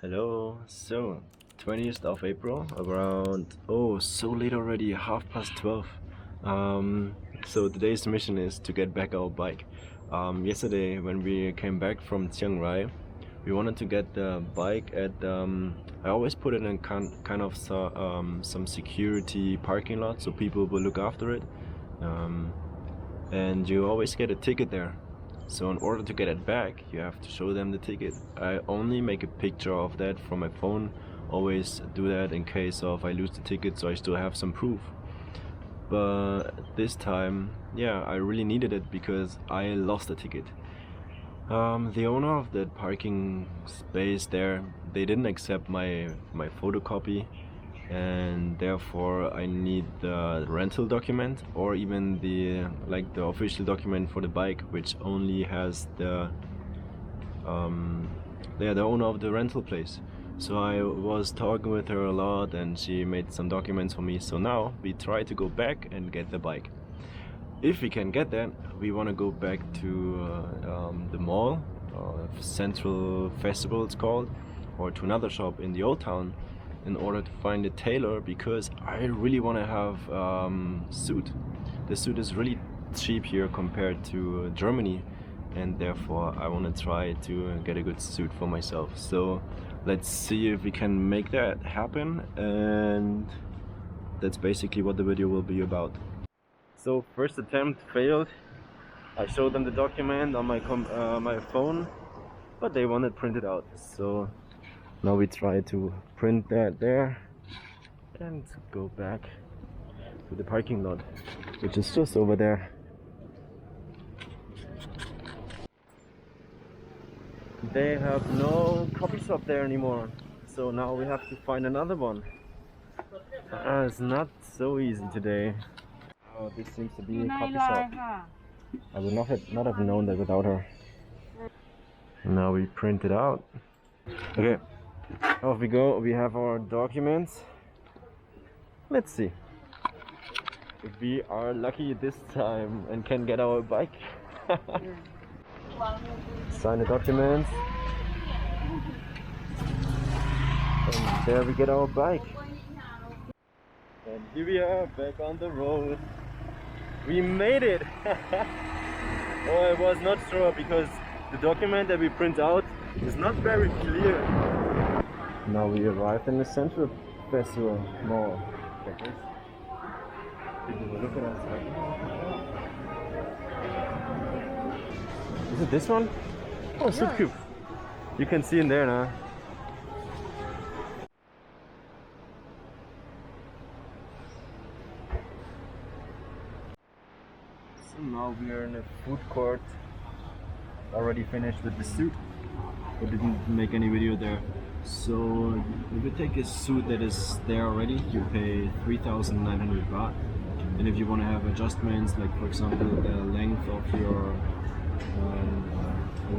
Hello, so 20th of April, around, oh, so late already, 12:30. So today's mission is to get back our bike. Yesterday when we came back from Chiang Mai, we wanted to get the bike at, I always put it in some security parking lot so people will look after it. And you always get a ticket there. So in order to get it back, you have to show them the ticket. I only make a picture of that from my phone. Always do that in case of I lose the ticket, so I still have some proof. But this time, yeah, I really needed it because I lost the ticket. The owner of that parking space there, they didn't accept my photocopy, and therefore I need the rental document or even the official document for the bike, which only has the owner of the rental place. So I was talking with her a lot and she made some documents for me. So now we try to go back and get the bike. If we can get that, we want to go back to the mall, Central Festival it's called, or to another shop in the old town in order to find a tailor, because I really want to have suit. The suit is really cheap here compared to Germany, and therefore I want to try to get a good suit for myself. So let's see if we can make that happen, and that's basically what the video will be about. So first attempt failed. I showed them the document on my phone, but they wanted printed out. So now we try to print that there and go back to the parking lot, which is just over there. They have no coffee shop there anymore, so now we have to find another one. It's not so easy today. Oh, this seems to be a coffee shop. I would not have known that without her. Now we print it out. Okay, off we go. We have our documents. Let's see if we are lucky this time and can get our bike. Sign the documents. And there we get our bike. And here we are, back on the road. We made it! Oh, I was not sure because the document that we print out is not very clear. Now we arrived in the Central Festival Mall. Like this. People will look at us like, is it this one? Oh, so cute. You can see in there now. So now we are in a food court. Already finished with the suit. I didn't make any video there. So if you take a suit that is there already, you pay 3,900 baht. And if you want to have adjustments, like for example the length of your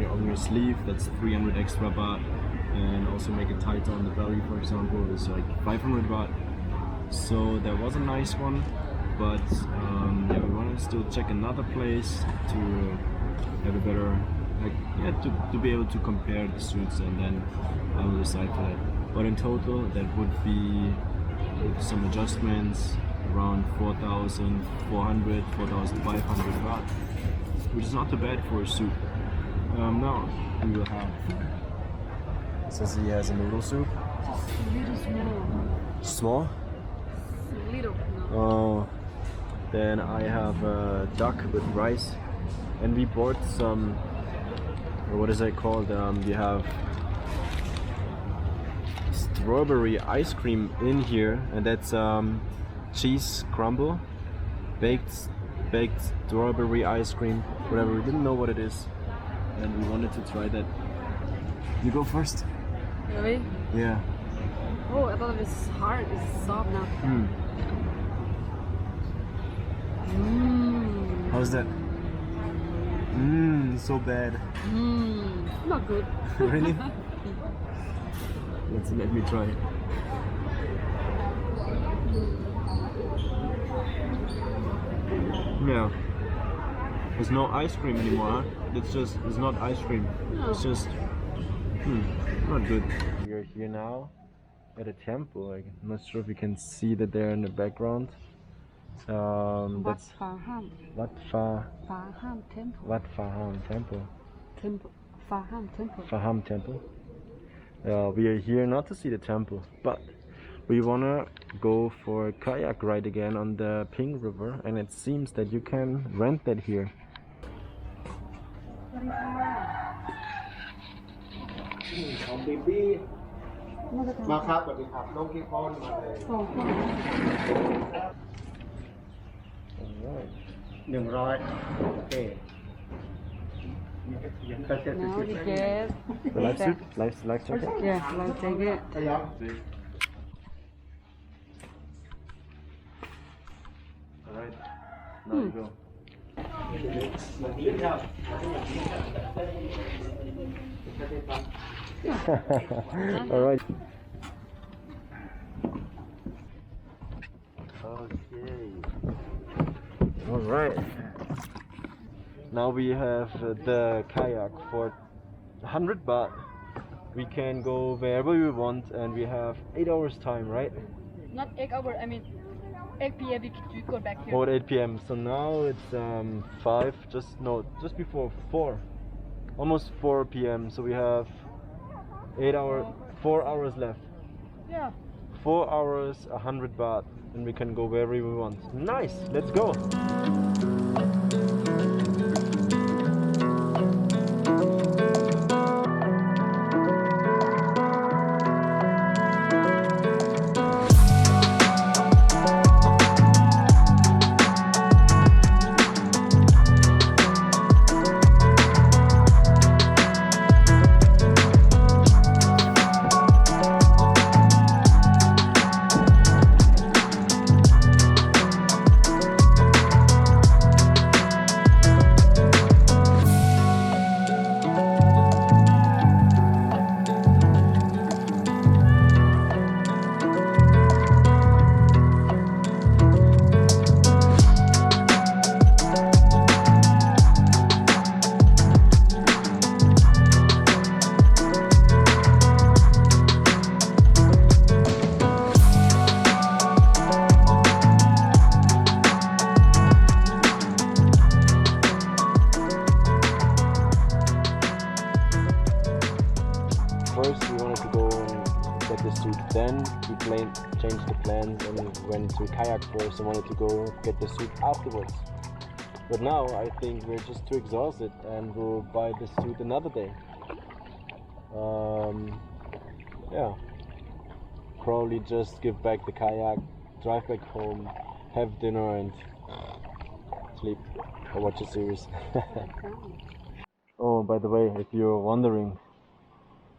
on your sleeve, that's 300 extra baht. And also make it tighter on the belly, for example, is like 500 baht. So that was a nice one, but yeah, we want to still check another place to have a better, to be able to compare the suits, and then I will decide for that. But in total, that would be, with some adjustments, around 4,400, 4,500 baht, which is not too bad for a suit. Now we will have. It says he has a noodle soup. Little small. Small? Little. No. Oh, then I have a duck with rice, and we bought some. What is it called? We have strawberry ice cream in here, and that's cheese crumble, baked strawberry ice cream, whatever. We didn't know what it is, and we wanted to try that. You go first. Really? Yeah. Oh, I thought it was hard. It's soft now. How's that? So bad. Not good. Really? Let me try it. Yeah. There's no ice cream anymore, huh? It's not ice cream. No. It's just not good. We are here now at a temple. I'm not sure if you can see that there in the background. วัด That's ฟาห้าม Wat ฟาห้าม temple Wat Phaham Temple. temple ฟาห้าม temple Phaham Temple. We are here not to see the temple, but we wanna go for a kayak ride again on the Ping River, and it seems that you can rent that here. ของบีบี้มาครับสวัสดีครับน้องพี่พรมาเลย สองคน Alright. 100โอเคก็จะ now ติด we get The life suit? Life jacket? yeah like take it ขยับ Alright. Now you go. Alright. Okay. Alright. Now we have the kayak for 100 baht. We can go wherever we want and we have 8 hours time, right? not 8 hours I mean 8 p.m. we go back here Or 8 p.m. So now it's 5, just before 4. Almost 4 p.m. So we have 4 hours left. yeah 4 hours, 100 baht, and we can go wherever we want. Nice, let's go. First we wanted to go and get the suit, then we changed the plans and went to kayak first and wanted to go get the suit afterwards. But now I think we're just too exhausted and we'll buy the suit another day. Yeah, probably just give back the kayak, drive back home, have dinner and sleep or watch a series. Oh, by the way, if you're wondering,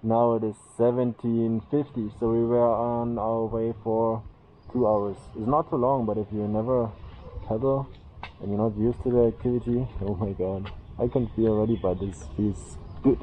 now it is 17:50, so we were on our way for 2 hours. It's not too long, but if you never paddle and you're not used to the activity, oh my god, I can feel already, but this feels good.